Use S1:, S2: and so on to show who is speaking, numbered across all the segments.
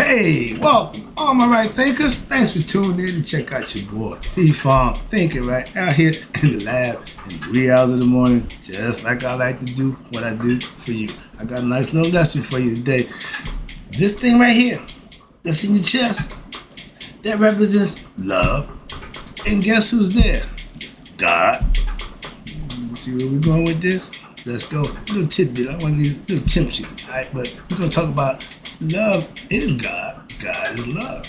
S1: Hey, well, all my right thinkers, thanks for tuning in and check out your boy, Farm Thinking Right, out here in the lab in the wee hours of the morning, just like I like to do what I do for you. I got a nice little lesson for you today. This thing right here, that's in your chest, that represents love. And guess who's there? God. See where we're going with this? Let's go. A little tidbit, I want these little tips, all right? But we're going to talk about love is God. God is love.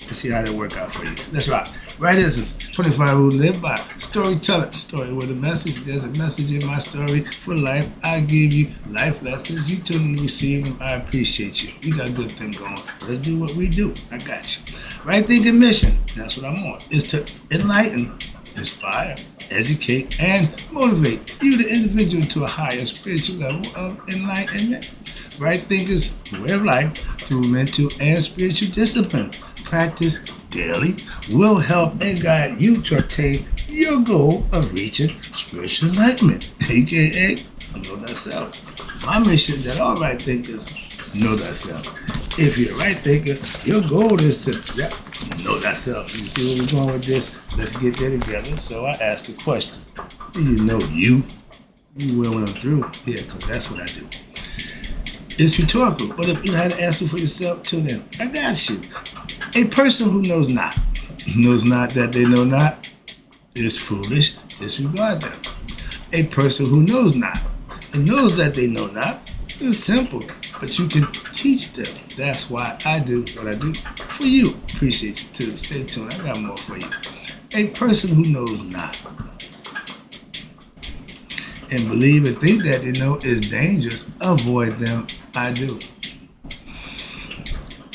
S1: Let's see how that work out for you. Let's rock. Right is a 25 rule to live by. Storytelling. Story with a message. There's a message in my story for life. I give you life lessons. You tune in to receive them. I appreciate you. We got a good thing going. Let's do what we do. I got you. Right thinking mission. That's what I'm on. Is to enlighten, inspire, educate, and motivate you, the individual, to a higher spiritual level of enlightenment. Right thinkers, way of life, through mental and spiritual discipline, practice daily, will help and guide you to attain your goal of reaching spiritual enlightenment, aka know thyself. My mission that all right thinkers know thyself. If you're a right thinker, your goal is to know thyself. You see where we're going with this? Let's get there together. So I asked the question, do you know you? You will when I'm through? Yeah, because that's what I do. It's rhetorical, but if you know how to answer for yourself, till then, I got you. A person who knows not that they know not, is foolish, disregard them. A person who knows not and knows that they know not is simple, but you can teach them. That's why I do what I do for you. Appreciate you too. Stay tuned, I got more for you. A person who knows not and believe and think that they know is dangerous, avoid them. I do.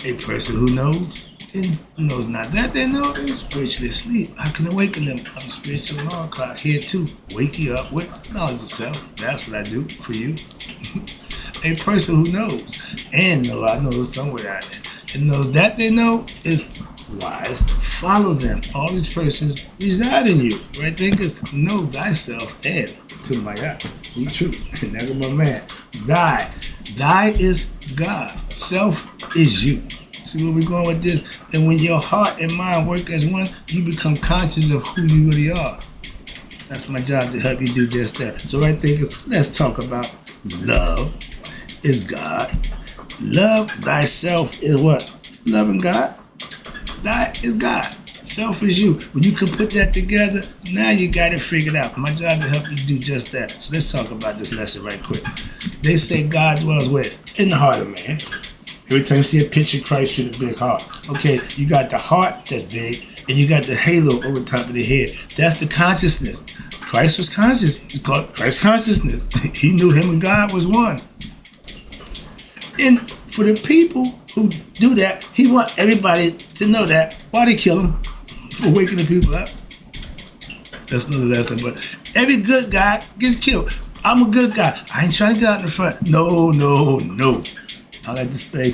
S1: A person who knows and knows not that they know is spiritually asleep. I can awaken them. I'm a spiritual alarm clock here too. Wake you up with knowledge of self. That's what I do for you. A person who knows and know, I know somewhere out there, and knows that they know is wise. Follow them. All these persons reside in you. Right thinkers, know thyself and to my God. Be true. And that's my man. Thy is God. Self is you. See where we're going with this? And when your heart and mind work as one, you become conscious of who you really are. That's my job, to help you do just that. So right thinkers, let's talk about love is God. Love thyself is what? Loving God. Thy is God. Self is you. When you can put that together, now you got it figured out. My job to help you do just that. So let's talk about this lesson right quick. They say God dwells where? In the heart of man. Every time you see a picture of Christ with a big heart. Okay, you got the heart that's big, and you got the halo over top of the head. That's the consciousness. Christ was conscious. It's called Christ consciousness. He knew him and God was one. And for the people who do that, he want everybody to know that. Why they kill him? For waking the people up. That's another lesson. But every good guy gets killed. I'm a good guy. I ain't trying to get out in the front. No. I like to stay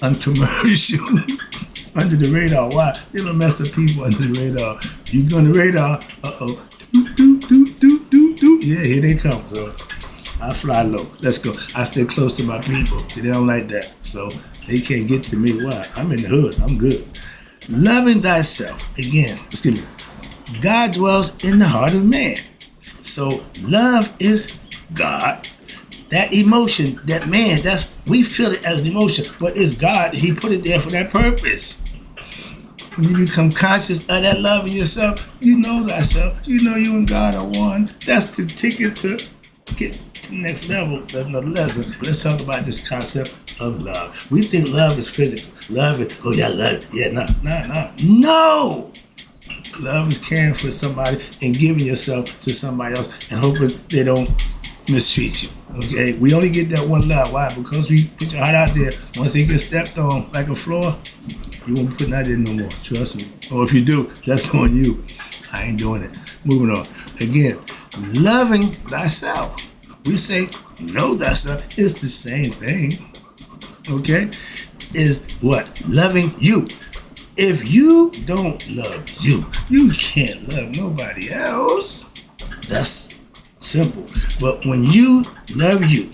S1: uncommercial, under the radar. Why? They don't mess up people under the radar. You go on the radar, do. Yeah, here they come. So I fly low. Let's go. I stay close to my people. See, they don't like that. So they can't get to me. Why? I'm in the hood. I'm good. Loving thyself. Again, excuse me. God dwells in the heart of man. So love is God. That emotion, that man, we feel it as an emotion, but it's God. He put it there for that purpose. When you become conscious of that love in yourself, you know thyself. You know you and God are one. That's the ticket to get to the next level. That's another lesson. Let's talk about this concept of love. We think love is physical. Love is, oh yeah, love it. Yeah, no. No! Love is caring for somebody and giving yourself to somebody else and hoping they don't mistreat you. Okay? We only get that one love. Why? Because we put your heart out there. Once it gets stepped on like a floor, you won't be putting that in no more. Trust me. Or if you do, that's on you. I ain't doing it. Moving on. Again, loving thyself. We say know thyself. It's the same thing. Okay? Is what? Loving you. If you don't love you, you can't love nobody else. That's simple. But when you love you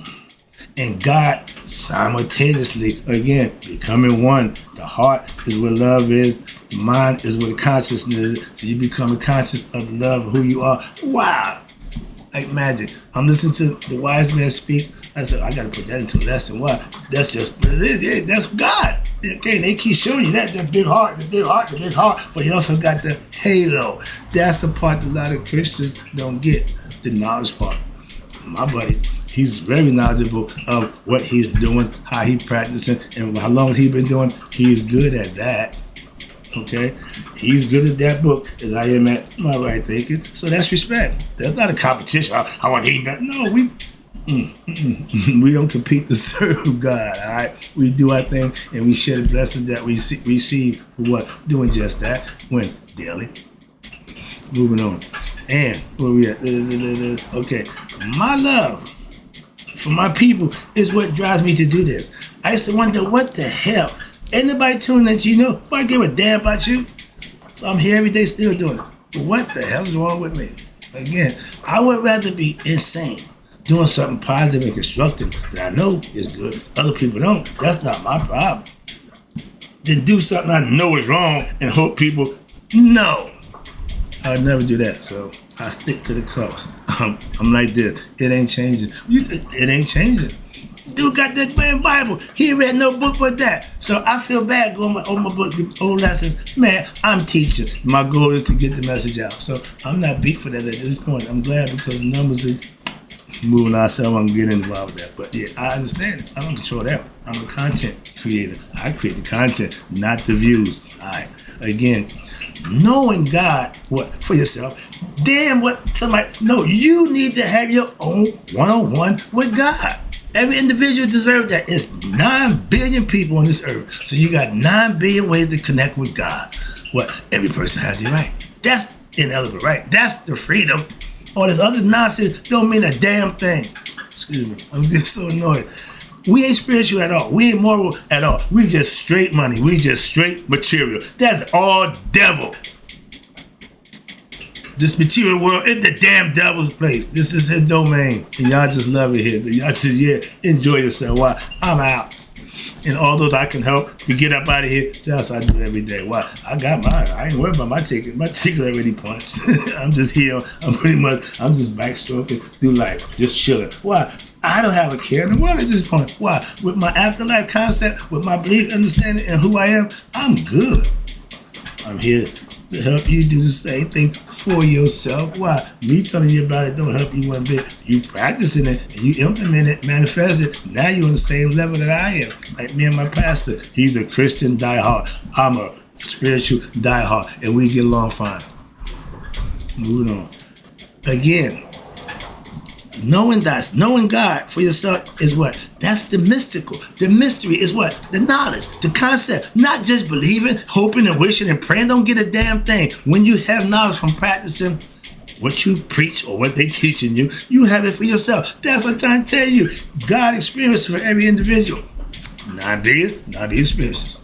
S1: and God simultaneously, again, becoming one. The heart is where love is. The mind is where the consciousness is. So you becoming conscious of the love of who you are. Wow. Like magic. I'm listening to the wise man speak. I said, I got to put that into a lesson. Why? That's just what it is. Yeah, that's God. Okay, they keep showing you that big heart, the big heart, the big heart. But he also got the halo. That's the part that a lot of Christians don't get, the knowledge part. My buddy, he's very knowledgeable of what he's doing, how he's practicing, and how long he's been doing. He's good at that. Okay, he's good at that book as I am at my right thinking. So that's respect. That's not a competition. I want him back. No, we don't compete to serve God. All right, we do our thing and we share the blessing that we receive for what doing just that. When daily. Moving on, and where we at? Okay, my love for my people is what drives me to do this. I used to wonder what the hell. Anybody tuning in, nobody give a damn about you. So I'm here every day still doing it. But what the hell is wrong with me? Again, I would rather be insane, doing something positive and constructive that I know is good. Other people don't. That's not my problem. Then do something I know is wrong and hope people know. I would never do that. So I stick to the course. I'm like this. It ain't changing. It ain't changing. Dude got that damn Bible. He ain't read no book with that. So I feel bad going over my book, the old lessons. Man, I'm teaching. My goal is to get the message out. So I'm not beat for that at this point. I'm glad because the numbers are moving ourselves. I'm getting involved with that. But yeah, I understand it. I don't control that. I'm a content creator. I create the content, not the views. All right. Again, knowing God for yourself. Damn what somebody. No, you need to have your own one-on-one with God. Every individual deserves that. It's 9 billion people on this earth. So you got 9 billion ways to connect with God. Every person has the right. That's ineligible, right? That's the freedom. All this other nonsense don't mean a damn thing. Excuse me. I'm just so annoyed. We ain't spiritual at all. We ain't moral at all. We just straight money. We just straight material. That's all devil. This material world is the damn devil's place. This is his domain. And y'all just love it here. Y'all just, enjoy yourself. Why? I'm out. And all those I can help to get up out of here, that's what I do every day. Why? I got mine. I ain't worried about my ticket. My ticket already punched. I'm just here. I'm just backstroking through life. Just chilling. Why? I don't have a care in the world at this point. Why? With my afterlife concept, with my belief, understanding, and who I am, I'm good. I'm here to help you do the same thing for yourself. Why? Me telling you about it don't help you one bit. You practicing it and you implement it, manifest it. Now you're on the same level that I am. Like me and my pastor. He's a Christian diehard. I'm a spiritual diehard. And we get along fine. Moving on. Again, knowing God for yourself is what? That's the mystical. The mystery is what? The knowledge, the concept. Not just believing, hoping, and wishing and praying. Don't get a damn thing. When you have knowledge from practicing what you preach or what they teaching you, you have it for yourself. That's what I'm trying to tell you. God experience for every individual. 9 billion experiences.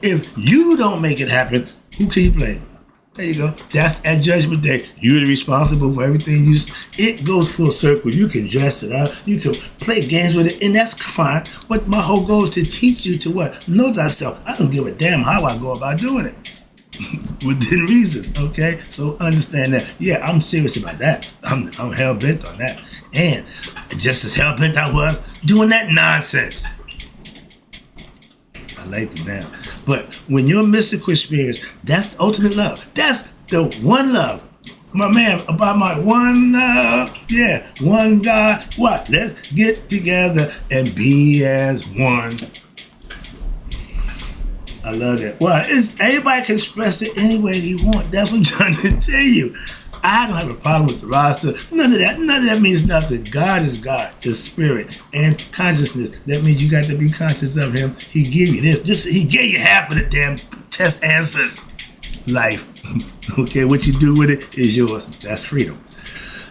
S1: If you don't make it happen, who can you blame? There you go. That's at Judgment Day. You're responsible for everything it goes full circle. You can dress it up. You can play games with it, and that's fine. But my whole goal is to teach you to what? Know thyself. I don't give a damn how I go about doing it. Within reason, okay? So understand that. Yeah, I'm serious about that. I'm hell-bent on that. And just as hell-bent I was doing that nonsense. I like the damn. But when you're mystical experience, that's the ultimate love. That's the one love. My man, about my one love. Yeah, one God. What? Let's get together and be as one. I love that. Well, everybody can express it any way they want. That's what I'm trying to tell you. I don't have a problem with the roster. None of that means nothing. God is God, His spirit and consciousness. That means you got to be conscious of Him. He gave you this. He gave you half of the damn test answers. Life. Okay, what you do with it is yours. That's freedom.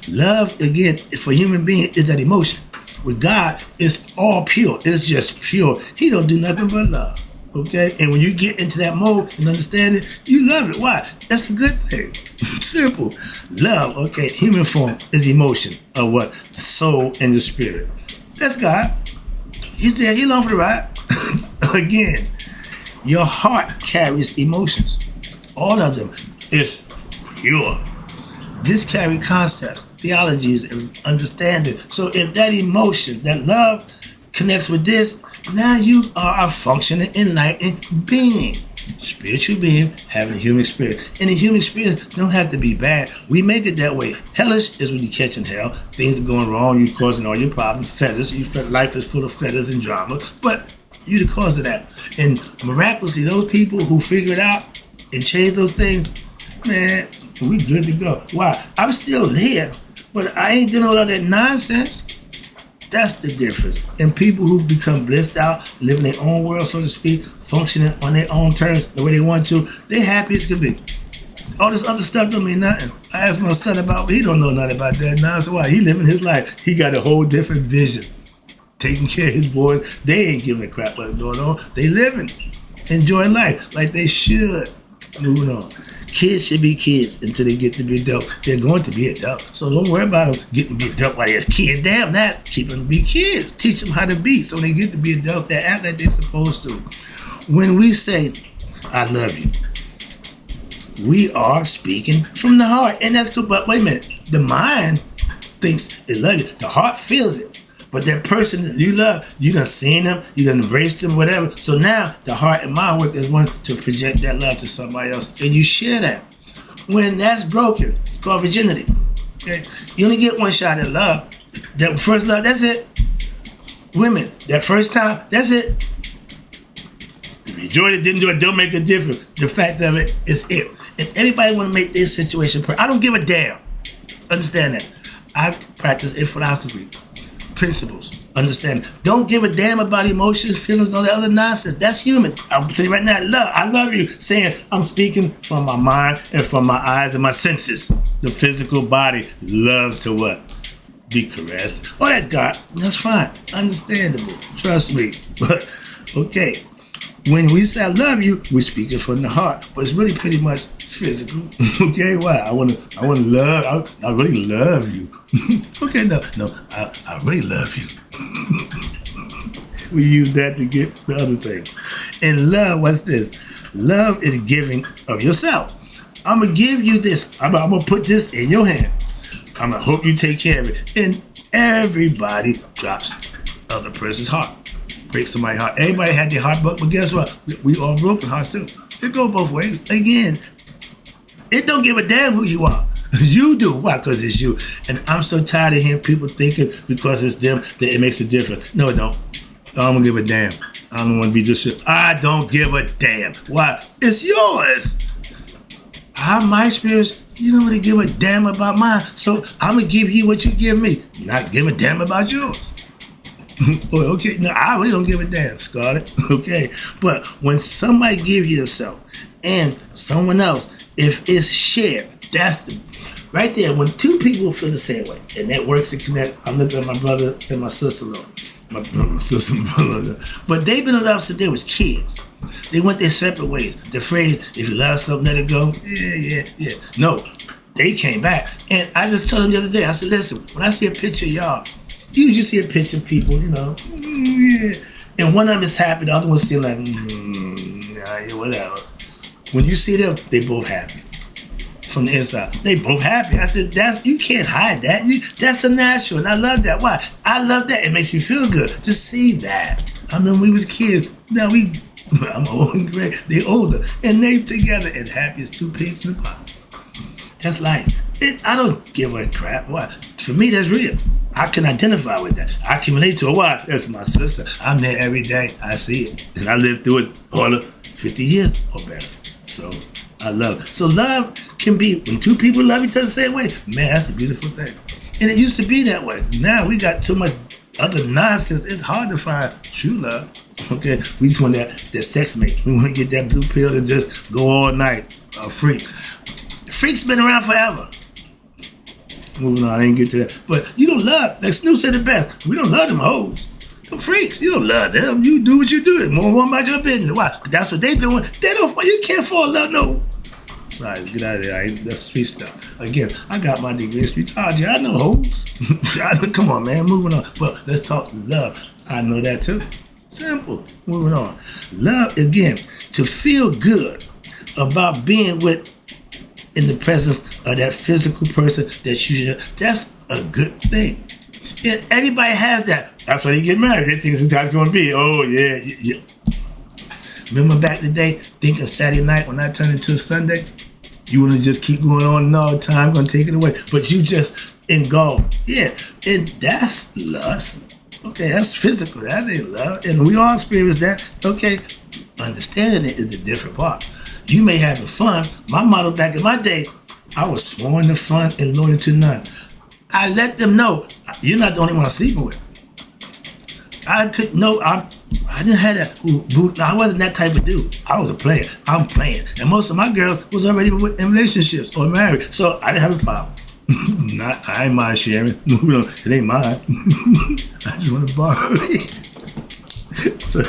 S1: Love, again, for human being is that emotion. With God, it's all pure. It's just pure. He don't do nothing but love. Okay? And when you get into that mode and understand it, you love it. Why? That's a good thing. Simple. Love, okay, human form is emotion of what? The soul and the spirit. That's God. He's there. He along for the ride. Again, your heart carries emotions. All of them is pure. This carry concepts, theologies, and understanding. So if that emotion, that love connects with this, now you are a functioning, enlightened being. Spiritual being having a human spirit. And the human spirit don't have to be bad. We make it that way. Hellish is when you're catching hell. Things are going wrong. You're causing all your problems. Feathers. Life is full of feathers and drama. But you're the cause of that. And miraculously, those people who figure it out and change those things, man, we good to go. Why? I'm still there, but I ain't doing all of that nonsense. That's the difference. And people who become blissed out, living their own world, so to speak, functioning on their own terms, the way they want to, they happy as can be. All this other stuff don't mean nothing. I asked my son about it. He don't know nothing about that now. So why? He living his life. He got a whole different vision. Taking care of his boys. They ain't giving a crap what's going on. They living, enjoying life like they should. Moving on. Kids should be kids until they get to be adult. They're going to be adult. So don't worry about them getting to be adult while they're a kid. Damn that. Keep them to be kids. Teach them how to be. So when they get to be adults, they act like they're supposed to. When we say, I love you, we are speaking from the heart. And that's good. But wait a minute. The mind thinks it loves you. The heart feels it. But that person that you love, you done seen them, you done embraced them, whatever. So now the heart and mind work is one to project that love to somebody else. And you share that. When that's broken, it's called virginity. Okay? You only get one shot at love. That first love, that's it. Women, that first time, that's it. If you enjoyed it, didn't do it, don't make a difference. The fact of it is it. If everybody want to make this situation perfect, I don't give a damn. Understand that. I practice a philosophy. Principles, understand. Don't give a damn about emotions, feelings, and all that other nonsense. That's human. I'll tell you right now, I love you, saying I'm speaking from my mind and from my eyes and my senses. The physical body loves to what? Be caressed. All that God, that's fine. Understandable. Trust me. But, okay. When we say I love you, we're speaking from the heart. But it's really pretty much physical. Okay, why? I really love you. Okay, no, I really love you. We use that to get the other thing. And love, what's this? Love is giving of yourself. I'm going to give you this. I'm going to put this in your hand. I'm going to hope you take care of it. And everybody drops other person's heart. Breaks somebody's heart. Everybody had their heart broke, but guess what? We all broken hearts too. It go both ways. Again, it don't give a damn who you are. You do. Why? Because it's you. And I'm so tired of hearing people thinking because it's them that it makes a difference. No, it don't. I don't give a damn. I don't want to be just shit. I don't give a damn. Why? It's yours. My experience, you don't really give a damn about mine. So I'm going to give you what you give me. Not give a damn about yours. Okay, no, I really don't give a damn, Scarlett. Okay, but when somebody gives you themselves and someone else, if it's shared, that's the right there. When two people feel the same way, and that works to connect. I'm looking at my brother and my sister-in-law, my sister and brother, but they've been in love since they was kids. They went their separate ways. The phrase, "If you love something, let it go." Yeah. No, they came back, and I just told them the other day. I said, "Listen, when I see a picture of y'all." You just see a picture of people, yeah. And one of them is happy, the other one's still like, yeah, whatever. When you see them, they both happy. From the inside, they both happy. I said, you can't hide that. That's the natural, and I love that. Why? I love that. It makes me feel good to see that. I mean, when we was kids, now I'm old and gray. They older, and they together and happy as two pigs in a pot. That's life. I don't give a crap. Why? For me, that's real. I can identify with that. I can relate to it. Why? That's my sister. I'm there every day. I see it. And I lived through it all of 50 years or better. So I love it. So love can be, when two people love each other the same way, man, that's a beautiful thing. And it used to be that way. Now we got too much other nonsense. It's hard to find true love. Okay? We just want that sex mate. We want to get that blue pill and just go all night. A freak. Freak's been around forever. Moving on, I didn't get to that. But you don't love, like Snoop said it best, we don't love them hoes. Them freaks, you don't love them. You do what you do. It's more about your business. Why? But that's what they doing. You can't fall in love, no. Sorry, get out of there. That's street stuff. Again, I got my degree in streetology. I know hoes. Come on, man, moving on. But let's talk love. I know that too. Simple. Moving on. Love, again, to feel good about being with, in the presence of that physical person that you should, that's a good thing. And everybody has that. That's why they get married. They think this is how it's going to be. Oh, yeah. Remember back in the day, thinking Saturday night when I turned into a Sunday? You want to just keep going on and all the time, going to take it away. But you just engulf. Yeah, and that's lust. Okay, that's physical. That ain't love. And we all experience that. Okay, understanding it is the different part. You may have fun. My motto back in my day, I was sworn to fun and loyal to none. I let them know, you're not the only one I'm sleeping with. I couldn't know, I didn't have that, I wasn't that type of dude. I was a player. I'm playing. And most of my girls was already in relationships or married. So I didn't have a problem. I ain't mind sharing. It ain't mine. I just want to borrow it. So,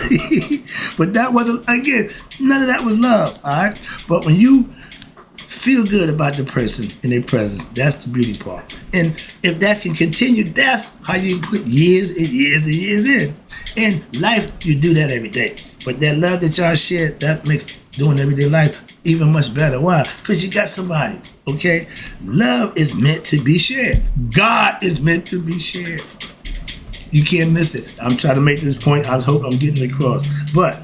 S1: but that wasn't, again, none of that was love, all right? But when you feel good about the person in their presence, that's the beauty part. And if that can continue, that's how you put years and years and years in. In life, you do that every day. But that love that y'all share, that makes doing everyday life even much better. Why? Because you got somebody, okay? Love is meant to be shared. God is meant to be shared. You can't miss it. I'm trying to make this point. I hope I'm getting it across. But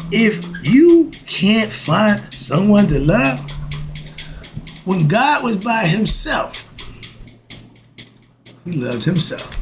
S1: if you can't find someone to love, when God was by himself, he loved himself.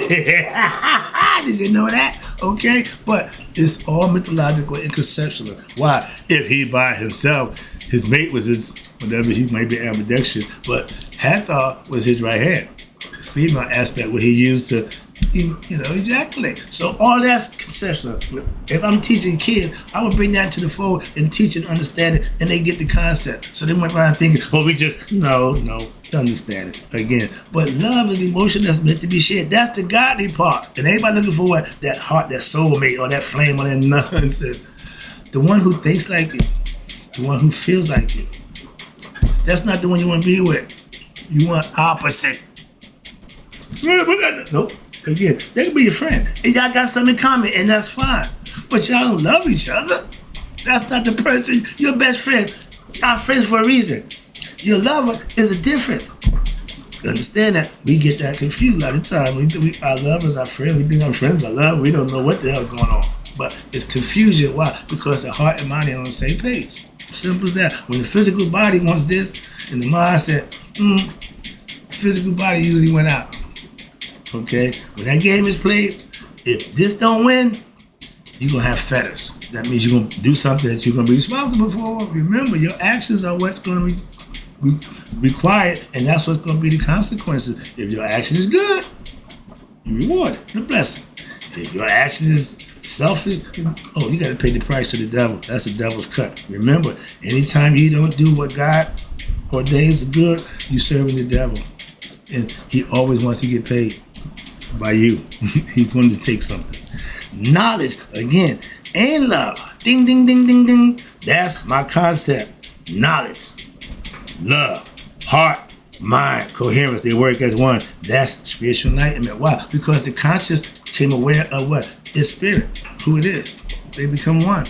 S1: Did you know that? Okay? But it's all mythological and conceptual. Why? If he by himself, his mate was his, whatever, he might be ambidextrous, but Hathor was his right hand. The female aspect where he used to, ejaculate. So all that's conceptual. If I'm teaching kids, I would bring that to the fold and teach and understand it, and they get the concept. So they went around thinking, no, understand it again. But love is the emotion that's meant to be shared. That's the godly part. And everybody looking for what? That heart, that soulmate, or that flame, or that nonsense. The one who thinks like you, the one who feels like you. That's not the one you want to be with. You want opposite. Nope. Again, they can be your friend, and y'all got something in common, and that's fine. But y'all don't love each other. That's not the person. Your best friend. Y'all friends for a reason. Your lover is a difference. Understand that? We get that confused a lot of the time. We think our lovers, our friends, we think our friends are love. We don't know what the hell is going on. But it's confusion. Why? Because the heart and mind are on the same page. Simple as that. When the physical body wants this, and the mind said, physical body usually went out. Okay? When that game is played, if this don't win, you're going to have fetters. That means you're going to do something that you're going to be responsible for. Remember, your actions are what's going to be required, and that's what's going to be the consequences. If your action is good, you reward it, the blessing. If your action is selfish, you got to pay the price to the devil. That's the devil's cut. Remember, anytime you don't do what God ordains good, you're serving the devil. And he always wants to get paid by you. He's going to take something. Knowledge, again, and love. Ding, ding, ding, ding, ding. That's my concept. Knowledge, love, heart, mind, coherence. They work as one. That's spiritual enlightenment. Why? Because the conscious became aware of what? Its spirit, who it is. They become one.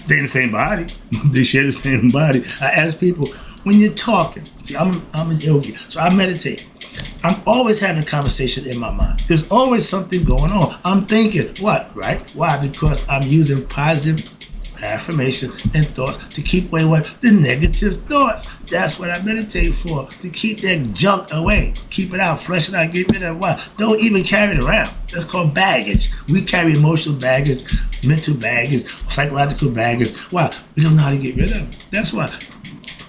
S1: They're in the same body. They share the same body. I ask people, when you're talking, see, I'm a yogi, so I meditate. I'm always having conversation in my mind. There's always something going on. I'm thinking, what, right? Why? Because I'm using positive affirmations and thoughts to keep away what? The negative thoughts. That's what I meditate for, to keep that junk away. Keep it out, flush it out, get rid of it. Why? Don't even carry it around. That's called baggage. We carry emotional baggage, mental baggage, psychological baggage. Why? We don't know how to get rid of it. That's why.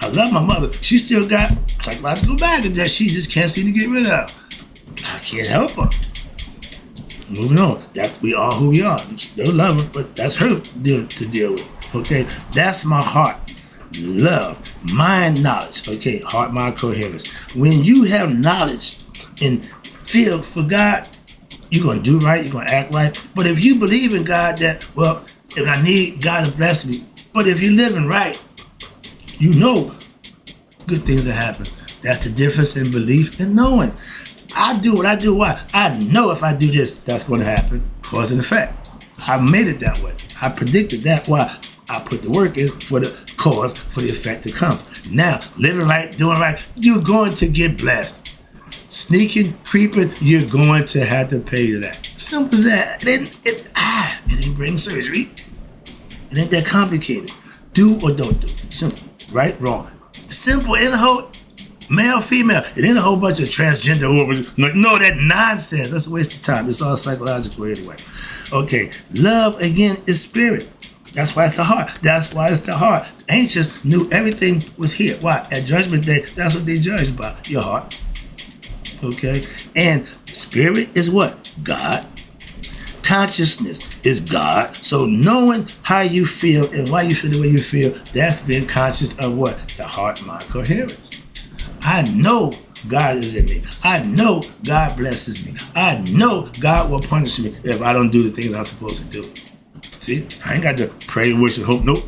S1: I love my mother. She still got psychological baggage that she just can't seem to get rid of. I can't help her. Moving on. We are who we are. Still love her, but that's her to deal with. Okay? That's my heart. Love. Mind, knowledge. Okay? Heart, mind, coherence. When you have knowledge and feel for God, you're going to do right. You're going to act right. But if you believe in God that, well, if I need God to bless me, but if you're living right, you know good things that happen. That's the difference in belief and knowing. I do what I do. Why? I know if I do this, that's going to happen. Cause and effect. I made it that way. I predicted that. Why? I put the work in for the cause, for the effect to come. Now, living right, doing right, you're going to get blessed. Sneaking, creeping, you're going to have to pay that. Simple as that. It ain't bring surgery. It ain't that complicated. Do or don't do. Simple. Right, wrong. Simple in the whole male, female. It ain't a whole bunch of transgender. No, that nonsense. That's a waste of time. It's all psychological anyway. Okay, love again is spirit. That's why it's the heart. That's why it's the heart. Ancients knew everything was here. Why? At Judgment Day, that's what they judged by. Your heart. Okay? And spirit is what? God. Consciousness is God. So knowing how you feel and why you feel the way you feel, that's being conscious of what? The heart-mind coherence. I know God is in me. I know God blesses me. I know God will punish me if I don't do the things I'm supposed to do. See? I ain't got to pray, worship, hope. Nope.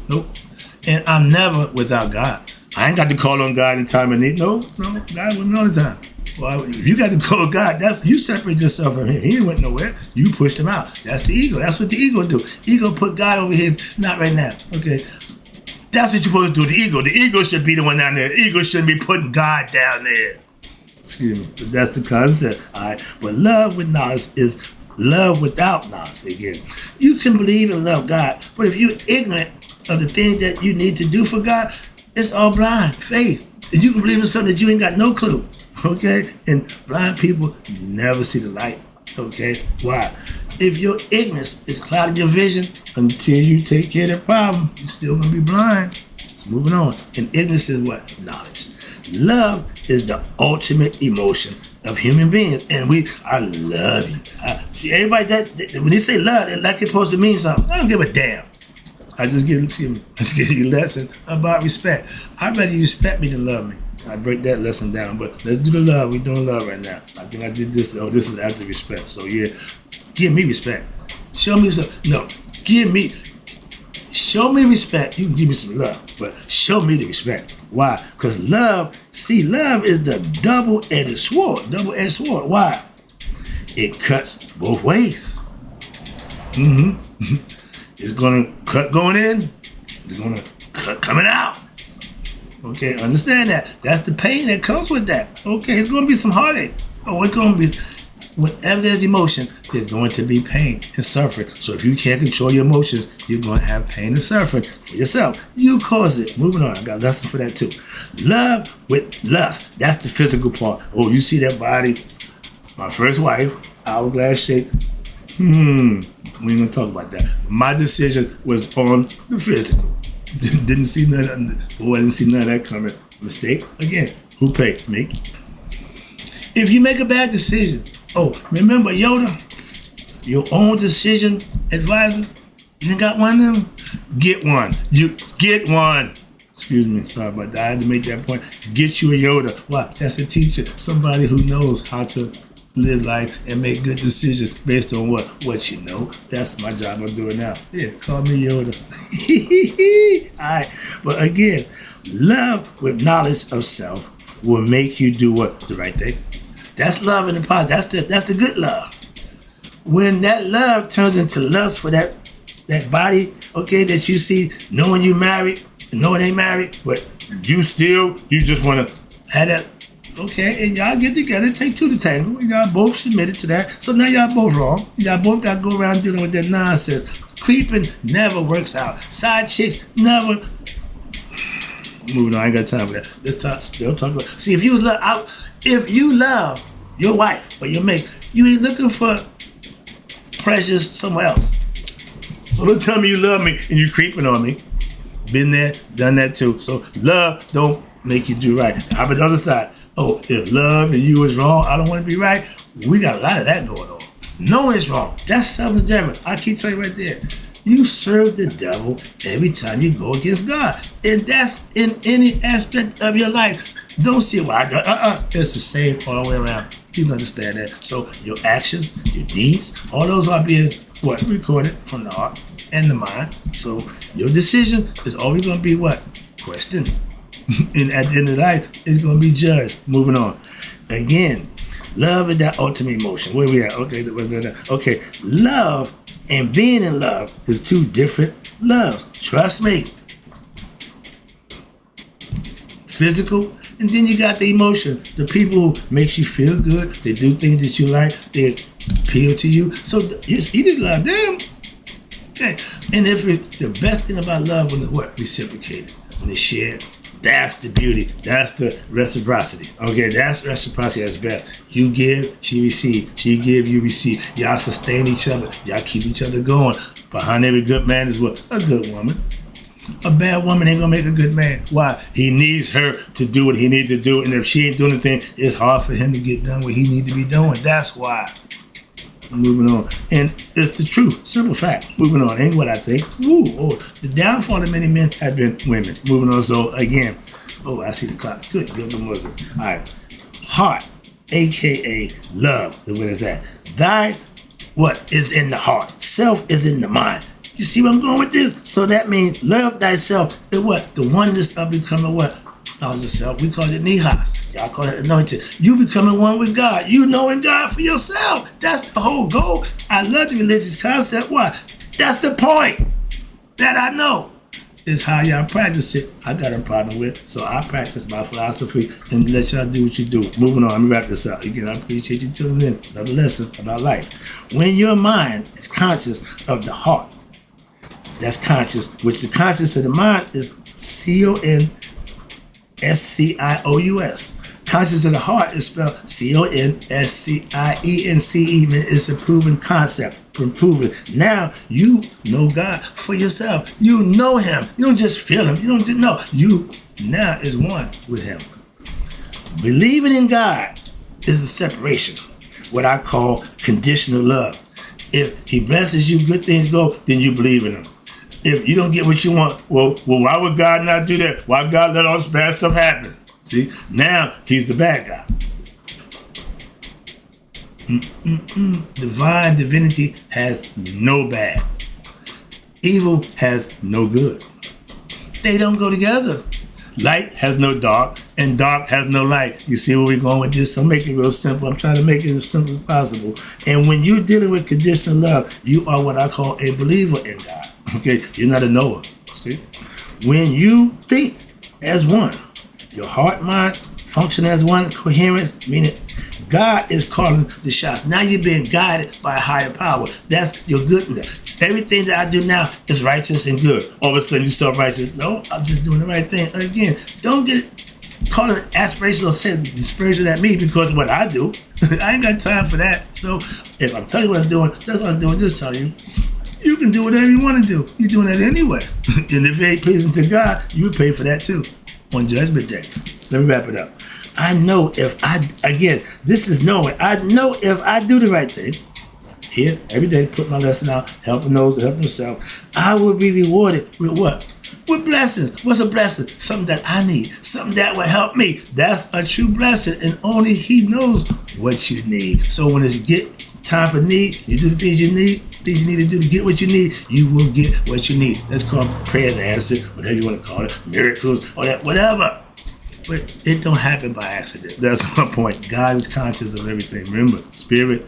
S1: And I'm never without God. I ain't got to call on God in time of need. No. God with me all the time. Well, if you got to call God, that's you separate yourself from him. He ain't went nowhere. You pushed him out. That's the ego. That's what the ego do. Ego put God over here. Not right now. Okay. That's what you're supposed to do. The ego should be the one down there. The ego shouldn't be putting God down there. Excuse me. But that's the concept. All right. But love with knowledge is love without knowledge. Again, you can believe and love God, but if you're ignorant of the things that you need to do for God, it's all blind faith. And you can believe in something that you ain't got no clue. Okay? And blind people never see the light. Okay? Why? If your ignorance is clouding your vision until you take care of the problem, you're still going to be blind. It's moving on. And ignorance is what? Knowledge. Love is the ultimate emotion of human beings. And I love you. See, everybody, when they say love, it's like it's supposed to mean something. I don't give a damn. I just give you a lesson about respect. I'd rather you respect me than love me. I break that lesson down, but let's do the love. We're doing love right now. I think I did this. Oh, this is after respect. So yeah, give me respect. Show me some. No, show me respect. You can give me some love, but show me the respect. Why? Because love is the double-edged sword. Why? It cuts both ways. It's gonna cut going in. It's gonna cut coming out. Okay, understand that. That's the pain that comes with that. Okay, it's going to be some heartache. It's going to be, whenever there's emotions, there's going to be pain and suffering. So if you can't control your emotions, you're going to have pain and suffering for yourself. You cause it. Moving on. I got a lesson for that too. Love with lust. That's the physical part. Oh, you see that body? My first wife, hourglass shape. We ain't going to talk about that. My decision was on the physical. Didn't see none of that coming. Mistake again. Who paid? Me. If you make a bad decision, remember Yoda, your own decision advisor. You ain't got one of them. Get one. You get one. Excuse me. Sorry about that. I had to make that point. Get you a Yoda. Why? That's a teacher. Somebody who knows how to live life and make good decisions based on what you know. That's my job I'm doing now. Yeah, call me Yoda. All right. But again, love with knowledge of self will make you do what? The right thing. That's love in the positive. That's the good love. When that love turns into lust for that body, okay, that you see, knowing you married, knowing they married, but you just want to have that. Okay, and y'all get together, take two to tango. Y'all both submitted to that. So now y'all both wrong. Y'all both got to go around dealing with that nonsense. Creeping never works out. Side chicks never. Moving on, I ain't got time for that. Still talk about. See, if you love your wife or your mate, you ain't looking for pleasures somewhere else. So don't tell me you love me and you creeping on me. Been there, done that too. So love don't make you do right. How about the other side? If love and you is wrong, I don't want to be right. We got a lot of that going on. Knowing it's wrong. That's something different. I keep telling you right there. You serve the devil every time you go against God. And that's in any aspect of your life. Don't see why. It's the same all the way around. You can understand that. So your actions, your deeds, all those are being recorded from the heart and the mind. So your decision is always going to be what? Questioned. And at the end of life, it's going to be judged. Moving on. Again, Love is that ultimate emotion. Where we at? Okay, okay. Love and being in love is two different loves. Trust me. Physical, and then you got the emotion. The people who makes you feel good. They do things that you like. They appeal to you. So you just love them. Okay. And the best thing about love when it's what? Reciprocated. When it's shared. That's the beauty. That's the reciprocity. Okay, that's reciprocity at its best. You give, she receive. She give, you receive. Y'all sustain each other. Y'all keep each other going. Behind every good man is what? A good woman. A bad woman ain't gonna make a good man. Why? He needs her to do what he needs to do, and if she ain't doing anything, it's hard for him to get done what he need to be doing. That's why. Moving on. And it's the truth. Simple fact. Moving on. Ain't what I think. The downfall of many men has been women. Moving on. So again, I see the clock. Good mothers. All right. Heart, aka love, is where it's at. Thy what is in the heart. Self is in the mind. You see where I'm going with this? So that means love thyself is what? The oneness of becoming what? Knowledge of self. We call it nihas. Y'all call it anointed. You becoming one with God. You knowing God for yourself. That's the whole goal. I love the religious concept. Why? That's the point that I know. Is how y'all practice it. I got a problem with. So I practice my philosophy and let y'all do what you do. Moving on. Let me wrap this up. Again, I appreciate you tuning in. Another lesson about life. When your mind is conscious of the heart, that's conscious, which the conscious of the mind is CONSCIOUS. Conscious of the heart is spelled CONSCIENCE. It's a proven concept. Proven. Now you know God for yourself. You know Him. You don't just feel Him. You don't just know. You now is one with Him. Believing in God is a separation. What I call conditional love. If He blesses you, good things go, then you believe in Him. If you don't get what you want, well, why would God not do that? Why God let all this bad stuff happen? See, now He's the bad guy. Divine divinity has no bad. Evil has no good. They don't go together. Light has no dark, and dark has no light. You see where we're going with this? So make it real simple. I'm trying to make it as simple as possible. And when you're dealing with conditional love, you are what I call a believer in God. Okay, you're not a knower. See, when you think as one, your heart, mind function as one, coherence, meaning God is calling the shots. Now you're being guided by a higher power. That's your goodness. Everything that I do now is righteous and good. All of a sudden you self-righteous. No, I'm just doing the right thing. Again, don't get calling it aspirational dispersion at me because of what I do. I ain't got time for that. So if I'm telling you what I'm doing, that's what I'm doing. Just tell you. You can do whatever you want to do. You're doing it anyway. And if it ain't pleasing to God, you would pay for that too on Judgment Day. Let me wrap it up. I know if this is knowing. I know if I do the right thing, here, every day, put my lesson out, helping those, helping themselves, I will be rewarded with what? With blessings. What's a blessing? Something that I need. Something that will help me. That's a true blessing. And only He knows what you need. So when it's time for need, you do the things you need to do to get what you need, you will get what you need. That's called prayers answered, whatever you want to call it, miracles, or that, whatever. But it don't happen by accident. That's my point. God is conscious of everything. Remember, spirit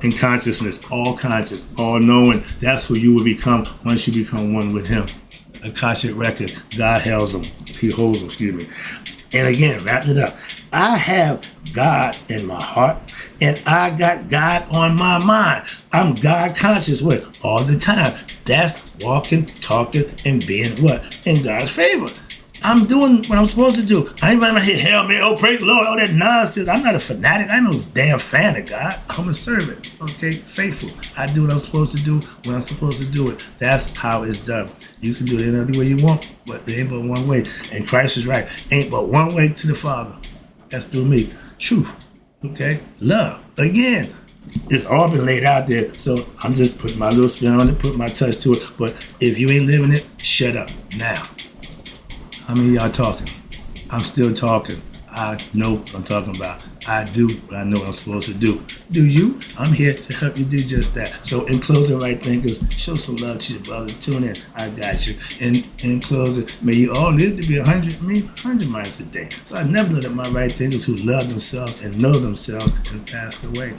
S1: and consciousness, all conscious, all knowing. That's who you will become once you become one with Him. Akashic record, God holds them. He holds them, excuse me. And again, wrapping it up, I have God in my heart, and I got God on my mind. I'm God conscious all the time. That's walking, talking, and being what? In God's favor. I'm doing what I'm supposed to do. I ain't running here, hell man, oh praise the Lord, all that nonsense. I'm not a fanatic. I ain't no damn fan of God. I'm a servant, okay? Faithful. I do what I'm supposed to do when I'm supposed to do it. That's how it's done. You can do it any other way you want, but there ain't but one way. And Christ is right. Ain't but one way to the Father. That's through me. Truth, okay? Love. Again, it's all been laid out there, so I'm just putting my little spin on it, put my touch to it. But if you ain't living it, shut up now. How many of y'all talking? I'm still talking. I know what I'm talking about. I do what I know what I'm supposed to do. Do you? I'm here to help you do just that. So in closing, right thinkers, show some love to your brother. Tune in. I got you. In closing, may you all live to be 100 miles a day. So I never know that my right thinkers who love themselves and know themselves and passed away.